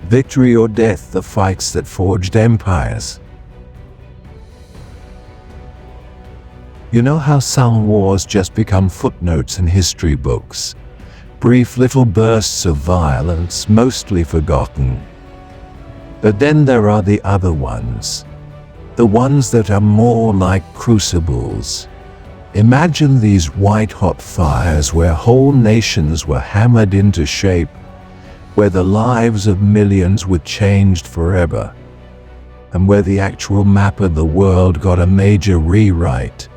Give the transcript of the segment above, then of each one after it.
Victory or death, the fights that forged empires. You know how some wars just become footnotes in history books? Brief little bursts of violence, mostly forgotten. But then there are the other ones. The ones that are more like crucibles. Imagine these white-hot fires where whole nations were hammered into shape, where the lives of millions were changed forever, and where the actual map of the world got a major rewrite.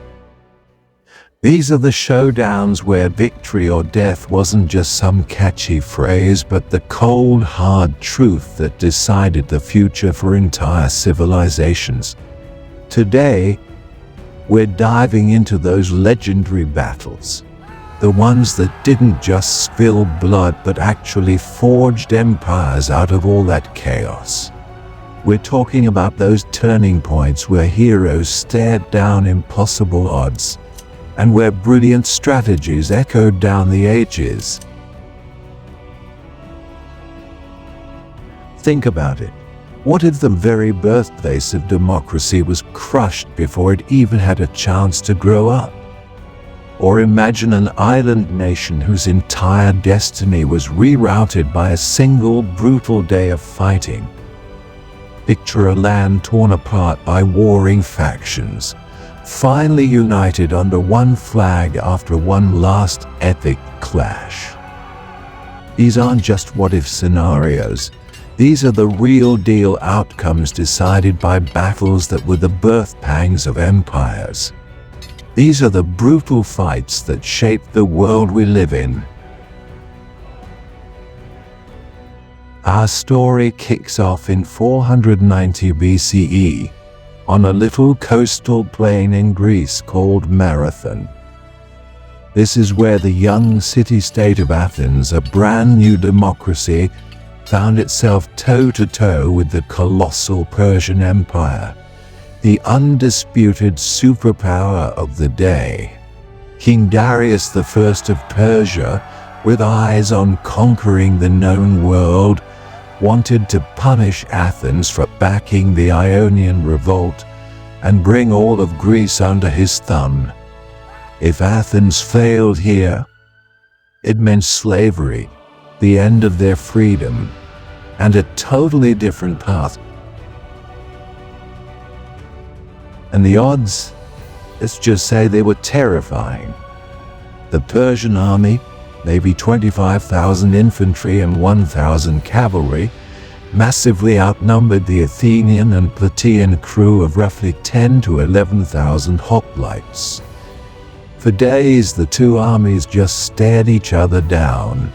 These are the showdowns where victory or death wasn't just some catchy phrase, but the cold, hard truth that decided the future for entire civilizations. Today, we're diving into those legendary battles. The ones that didn't just spill blood but actually forged empires out of all that chaos. We're talking about those turning points where heroes stared down impossible odds, and where brilliant strategies echoed down the ages. Think about it. What if the very birthplace of democracy was crushed before it even had a chance to grow up? Or imagine an island nation whose entire destiny was rerouted by a single brutal day of fighting. Picture a land torn apart by warring factions, finally united under one flag after one last epic clash. These aren't just what-if scenarios. These are the real-deal outcomes decided by battles that were the birth pangs of empires. These are the brutal fights that shaped the world we live in. Our story kicks off in 490 BCE, on a little coastal plain in Greece called Marathon. This is where the young city-state of Athens, a brand new democracy, found itself toe-to-toe with the colossal Persian Empire, the undisputed superpower of the day. King Darius I of Persia, with eyes on conquering the known world, wanted to punish Athens for backing the Ionian revolt and bring all of Greece under his thumb. If Athens failed here, it meant slavery, the end of their freedom, and a totally different path. And the odds, let's just say they were terrifying. The Persian army, maybe 25,000 infantry and 1,000 cavalry, massively outnumbered the Athenian and Plataean crew of roughly 10 to 11,000 hoplites. For days, the two armies just stared each other down.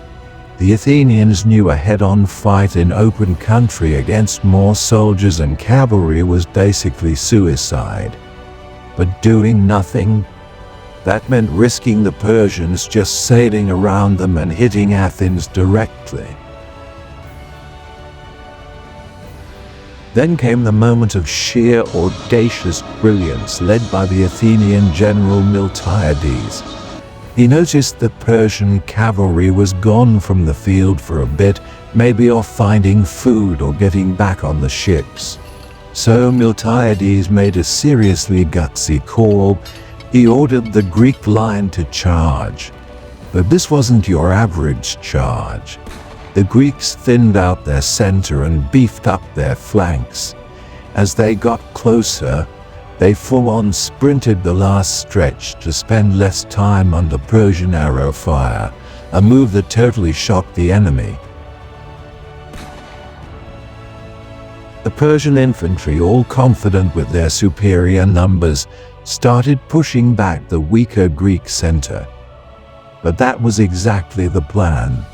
The Athenians knew a head-on fight in open country against more soldiers and cavalry was basically suicide. But doing nothing, that meant risking the Persians just sailing around them and hitting Athens directly. Then came the moment of sheer audacious brilliance led by the Athenian general Miltiades. He noticed the Persian cavalry was gone from the field for a bit, maybe off finding food or getting back on the ships. So Miltiades made a seriously gutsy call. He ordered the Greek line to charge. But this wasn't your average charge. The Greeks thinned out their center and beefed up their flanks. As they got closer, they full-on sprinted the last stretch to spend less time under Persian arrow fire, a move that totally shocked the enemy. The Persian infantry, all confident with their superior numbers, started pushing back the weaker Greek center. But that was exactly the plan.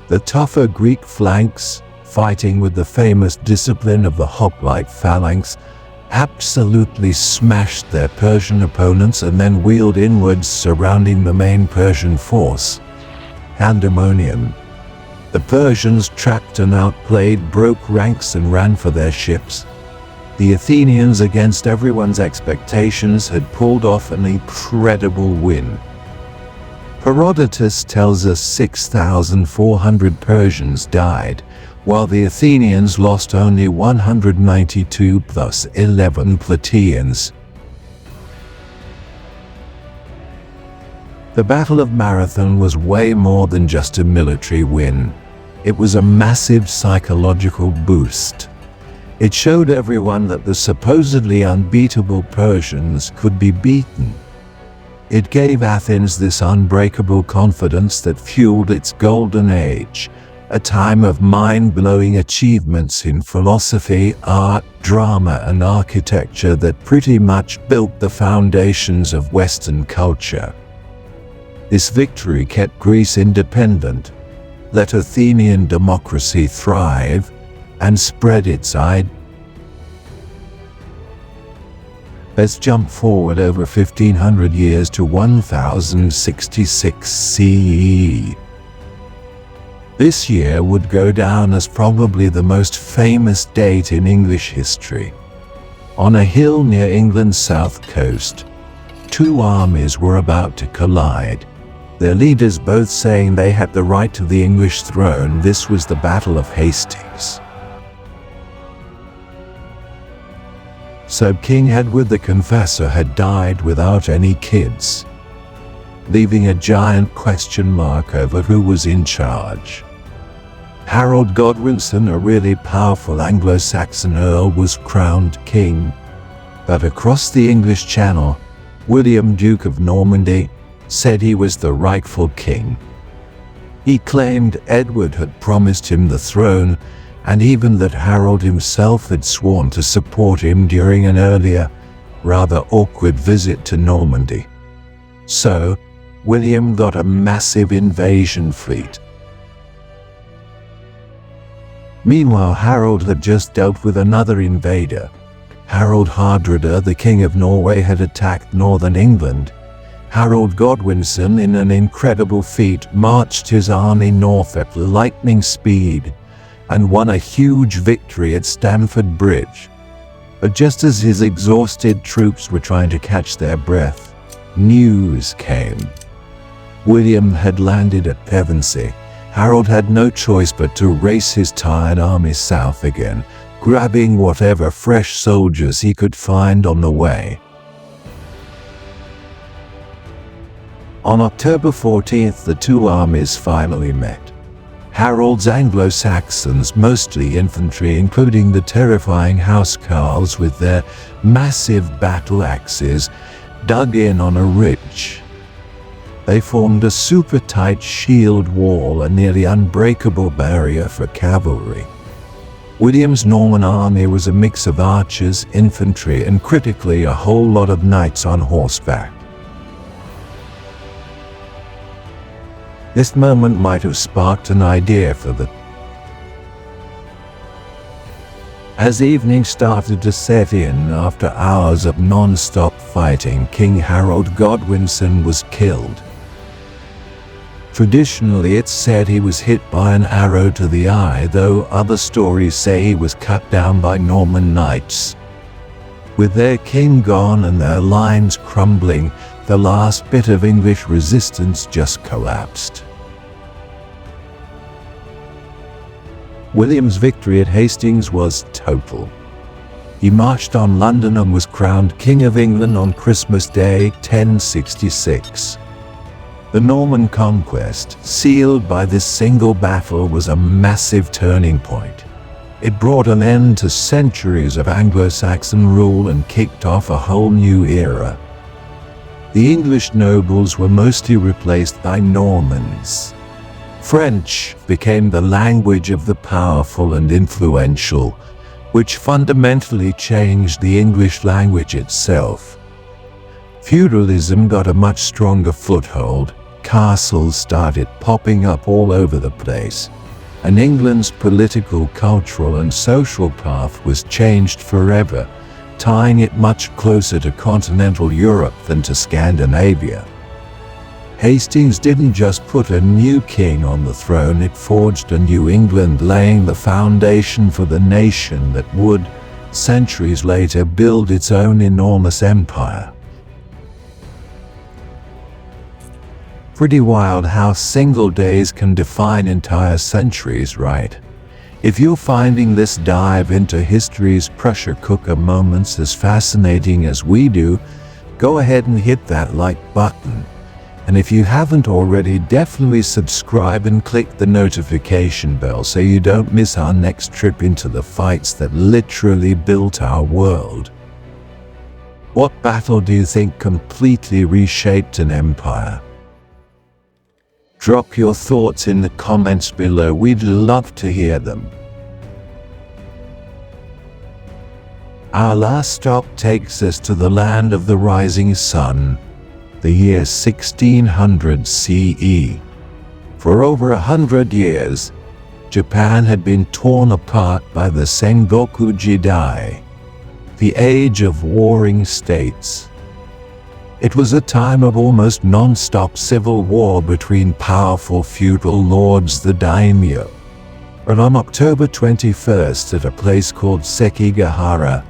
The tougher Greek flanks, fighting with the famous discipline of the hoplite phalanx, absolutely smashed their Persian opponents and then wheeled inwards, surrounding the main Persian force. Pandemonium. The Persians, trapped and outplayed, broke ranks and ran for their ships. The Athenians, against everyone's expectations, had pulled off an incredible win. Herodotus tells us 6,400 Persians died, while the Athenians lost only 192 plus 11 Plataeans. The Battle of Marathon was way more than just a military win. It was a massive psychological boost. It showed everyone that the supposedly unbeatable Persians could be beaten. It gave Athens this unbreakable confidence that fueled its golden age, a time of mind-blowing achievements in philosophy, art, drama, and architecture that pretty much built the foundations of Western culture. This victory kept Greece independent, let Athenian democracy thrive, and spread its ideas. Let's jump forward over 1500 years to 1066 CE. This year would go down as probably the most famous date in English history. On a hill near England's south coast, two armies were about to collide, their leaders both saying they had the right to the English throne. This was the Battle of Hastings. So King Edward the Confessor had died without any kids, leaving a giant question mark over who was in charge. Harold Godwinson, a really powerful Anglo-Saxon earl, was crowned king, but across the English Channel, William, Duke of Normandy, said he was the rightful king. He claimed Edward had promised him the throne, and even that Harold himself had sworn to support him during an earlier, rather awkward visit to Normandy. So, William got a massive invasion fleet. Meanwhile, Harold had just dealt with another invader. Harold Hardrada, the King of Norway, had attacked northern England. Harold Godwinson, in an incredible feat, marched his army north at lightning speed and won a huge victory at Stamford Bridge. But just as his exhausted troops were trying to catch their breath, news came. William had landed at Pevensey. Harold had no choice but to race his tired army south again, grabbing whatever fresh soldiers he could find on the way. On October 14th, the two armies finally met. Harold's Anglo-Saxons, mostly infantry, including the terrifying housecarls with their massive battle axes, dug in on a ridge. They formed a super-tight shield wall, a nearly unbreakable barrier for cavalry. William's Norman army was a mix of archers, infantry, and critically a whole lot of knights on horseback. This moment might have sparked an idea for the. As evening started to set in after hours of non-stop fighting, King Harold Godwinson was killed. Traditionally, it's said he was hit by an arrow to the eye, though other stories say he was cut down by Norman knights. With their king gone and their lines crumbling, the last bit of English resistance just collapsed. William's victory at Hastings was total. He marched on London and was crowned King of England on Christmas Day, 1066. The Norman conquest, sealed by this single battle, was a massive turning point. It brought an end to centuries of Anglo-Saxon rule and kicked off a whole new era. The English nobles were mostly replaced by Normans. French became the language of the powerful and influential, which fundamentally changed the English language itself. Feudalism got a much stronger foothold, castles started popping up all over the place, and England's political, cultural, and social path was changed forever, tying it much closer to continental Europe than to Scandinavia. Hastings didn't just put a new king on the throne, it forged a new England, laying the foundation for the nation that would, centuries later, build its own enormous empire. Pretty wild how single days can define entire centuries, right? If you're finding this dive into history's pressure cooker moments as fascinating as we do, go ahead and hit that like button. And if you haven't already, definitely subscribe and click the notification bell so you don't miss our next trip into the fights that literally built our world. What battle do you think completely reshaped an empire? Drop your thoughts in the comments below, we'd love to hear them. Our last stop takes us to the land of the rising sun, the year 1600 CE. For over 100 years, Japan had been torn apart by the Sengoku Jidai, the age of warring states. It was a time of almost non-stop civil war between powerful feudal lords, the daimyo. But on October 21st, at a place called Sekigahara,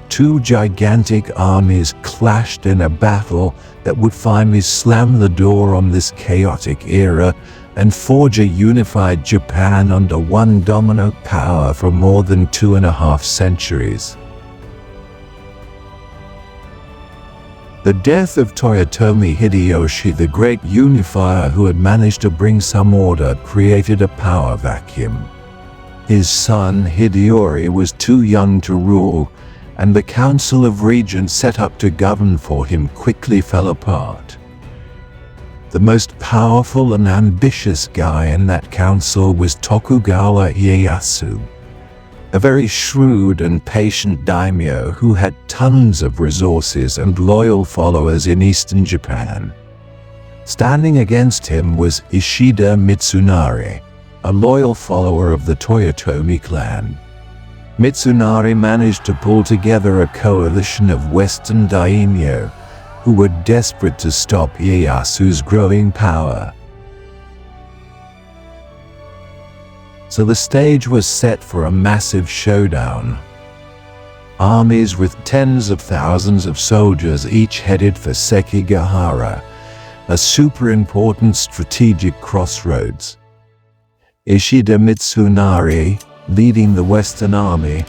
two gigantic armies clashed in a battle that would finally slam the door on this chaotic era and forge a unified Japan under one dominant power for more than 2.5 centuries. The death of Toyotomi Hideyoshi, the great unifier who had managed to bring some order, created a power vacuum. His son Hideyori was too young to rule, and the Council of Regents set up to govern for him quickly fell apart. The most powerful and ambitious guy in that council was Tokugawa Ieyasu, a very shrewd and patient daimyo who had tons of resources and loyal followers in eastern Japan. Standing against him was Ishida Mitsunari, a loyal follower of the Toyotomi clan. Mitsunari managed to pull together a coalition of Western daimyo who were desperate to stop Ieyasu's growing power. So the stage was set for a massive showdown. Armies with tens of thousands of soldiers each headed for Sekigahara, a super important strategic crossroads. Ishida Mitsunari, leading the Western Army,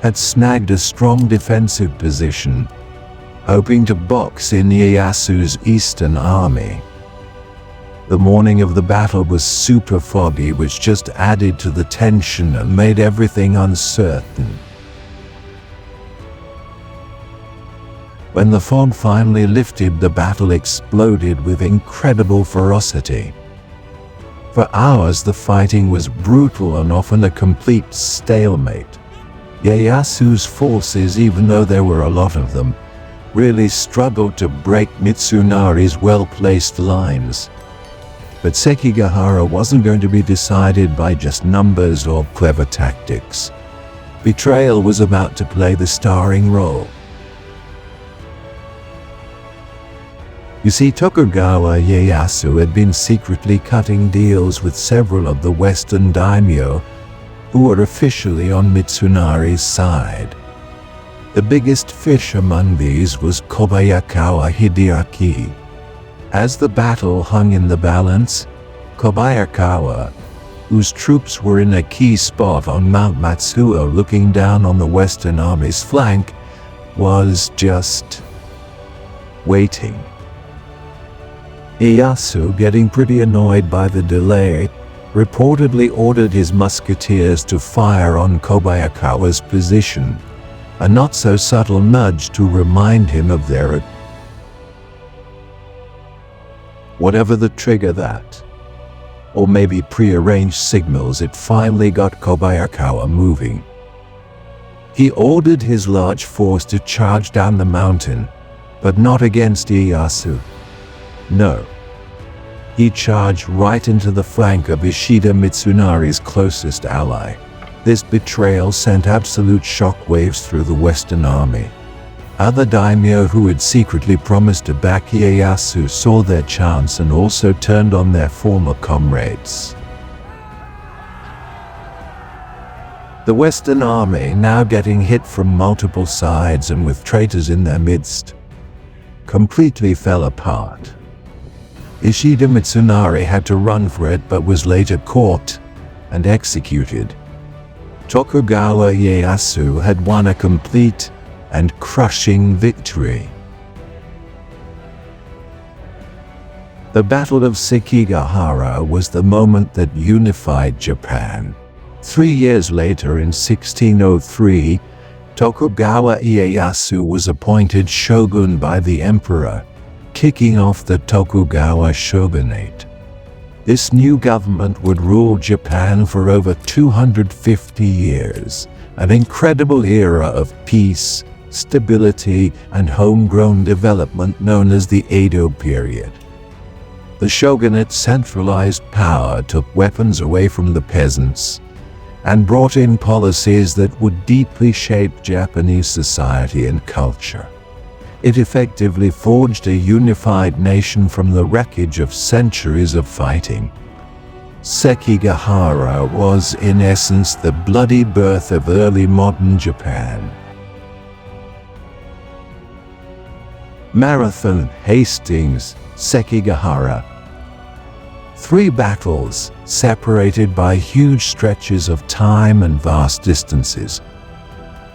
had snagged a strong defensive position, hoping to box in Ieyasu's Eastern Army. The morning of the battle was super foggy, which just added to the tension and made everything uncertain. When the fog finally lifted, the battle exploded with incredible ferocity. For hours the fighting was brutal and often a complete stalemate. Ieyasu's forces, even though there were a lot of them, really struggled to break Mitsunari's well-placed lines. But Sekigahara wasn't going to be decided by just numbers or clever tactics. Betrayal was about to play the starring role. You see, Tokugawa Ieyasu had been secretly cutting deals with several of the Western daimyo who were officially on Mitsunari's side. The biggest fish among these was Kobayakawa Hideaki. As the battle hung in the balance, Kobayakawa, whose troops were in a key spot on Mount Matsuo looking down on the Western Army's flank, was just waiting. Ieyasu, getting pretty annoyed by the delay, reportedly ordered his musketeers to fire on Kobayakawa's position, a not-so-subtle nudge to remind him of their whatever the trigger that, or maybe prearranged signals, it finally got Kobayakawa moving. He ordered his large force to charge down the mountain, but not against Ieyasu. No. He charged right into the flank of Ishida Mitsunari's closest ally. This betrayal sent absolute shockwaves through the Western Army. Other daimyo who had secretly promised to back Ieyasu saw their chance and also turned on their former comrades. The Western Army, now getting hit from multiple sides and with traitors in their midst, completely fell apart. Ishida Mitsunari had to run for it but was later caught and executed. Tokugawa Ieyasu had won a complete and crushing victory. The Battle of Sekigahara was the moment that unified Japan. 3 years later, in 1603, Tokugawa Ieyasu was appointed shogun by the emperor, kicking off the Tokugawa shogunate. This new government would rule Japan for over 250 years, an incredible era of peace, stability, and homegrown development known as the Edo period. The shogunate centralized power, took weapons away from the peasants, and brought in policies that would deeply shape Japanese society and culture. It effectively forged a unified nation from the wreckage of centuries of fighting. Sekigahara was, in essence, the bloody birth of early modern Japan. Marathon, Hastings, Sekigahara. 3 battles, separated by huge stretches of time and vast distances.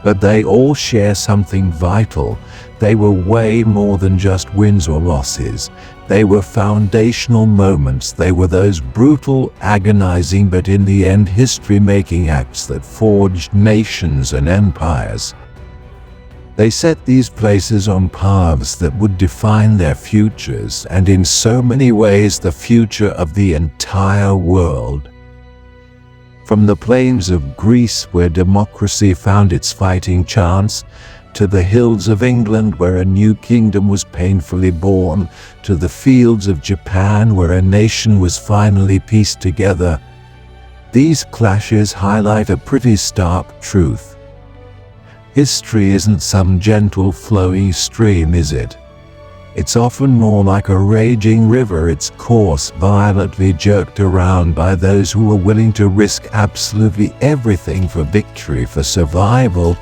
But they all share something vital. They were way more than just wins or losses. They were foundational moments. They were those brutal, agonizing, but in the end history-making acts that forged nations and empires. They set these places on paths that would define their futures, and in so many ways the future of the entire world. From the plains of Greece, where democracy found its fighting chance, to the hills of England, where a new kingdom was painfully born, to the fields of Japan, where a nation was finally pieced together, these clashes highlight a pretty stark truth. History isn't some gentle flowing stream, is it? It's often more like a raging river, its course violently jerked around by those who are willing to risk absolutely everything for victory, for survival,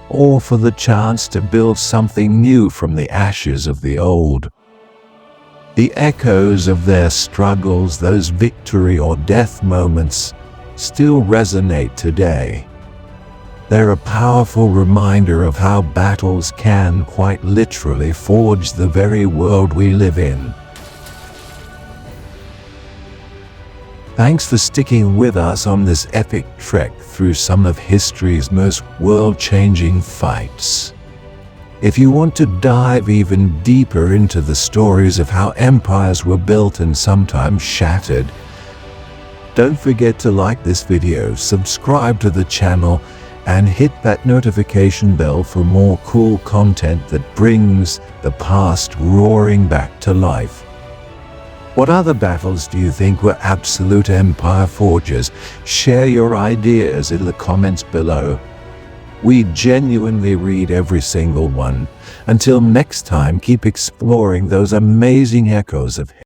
or for the chance to build something new from the ashes of the old. The echoes of their struggles, those victory or death moments, still resonate today. They're a powerful reminder of how battles can, quite literally, forge the very world we live in. Thanks for sticking with us on this epic trek through some of history's most world-changing fights. If you want to dive even deeper into the stories of how empires were built and sometimes shattered, don't forget to like this video, subscribe to the channel, and hit that notification bell for more cool content that brings the past roaring back to life. What other battles do you think were absolute empire forgers? Share your ideas in the comments below. We genuinely read every single one. Until next time, keep exploring those amazing echoes of